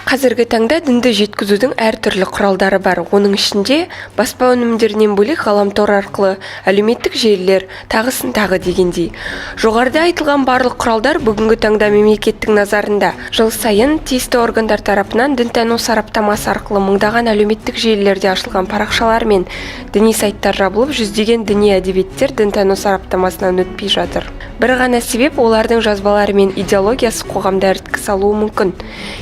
Қазіргі таңда дінді жеткізудің әртүрлі құралдары бар. Оның ішінде баспа өнімдерінен бөлек ғаламтор арқылы, әлеуметтік желілер, тағысын тағы дегендей. Жоғарыда айтылған барлық құралдар бүгінгі таңда мемлекеттің назарында. Жыл сайын тиісті органдар тарапынан дінтану сараптамасы арқылы мыңдаған әлеуметтік желілерде ашылған парақшалар мен діни сайттар жабылып, жүздеген діни әдебиеттер дінтану сараптамасынан өтпей жатыр. Бір ғана себеп, олардың жазбалары мен идеологиясы қоғамда іріткі салуы мүмкін.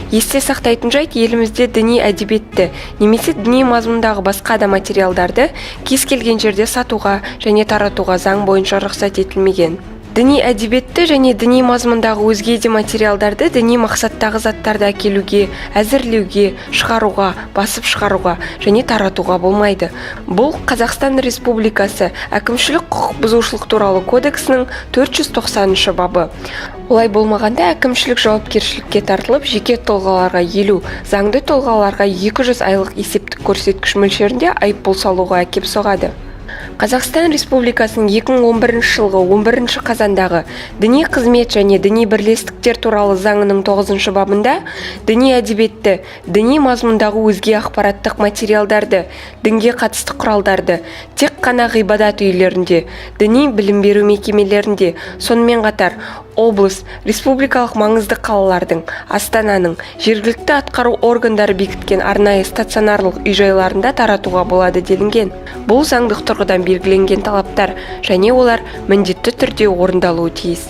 Есте сақтайтын жайт, елімізде діни әдебиетті немесе діни мазмұндағы басқа да материалдарды кез келген жерде сатуға және таратуға заң бойынша рұқсат етілмеген. Діни әдебиетті және діни мазмұндағы өзге де материалдарды діни мақсаттағы заттарды әкелуге, әзірлеуге, шығаруға, басып шығаруға және таратуға болмайды. Бұл Қазақстан Республикасы әкімшілік құқық бұзушылық туралы кодексінің 490 бабы. Олай болмағанда әкімшілік жауапкершілікке тартылып, жеке тұлғаларға 50, заңды тұлғаларға 200 айлық есептік көрсеткіш мөлшерінде айыппұл салуға әкеп соғады. Қазақстан Республикасының 2011 жылғы 11 қазандағы діни қызмет және діни бірлестіктер туралы заңының 9 бабында діни әдебиетті, діни мазмұндағы өзге ақпараттық материалдарды, дінге қатысты құралдарды тек қана ғибадат үйлерінде, діни білім беру мекемелерінде, сонымен қатар облыс, республикалық маңызды қалалардың, Астананың, жергілікті атқару органдары бекіткен арнайы стационарлық үй-жайларында таратуға болады делінген. Бұл заңдық тұрғыдан белгіленген талаптар және олар міндетті түрде орындалуы тиіс.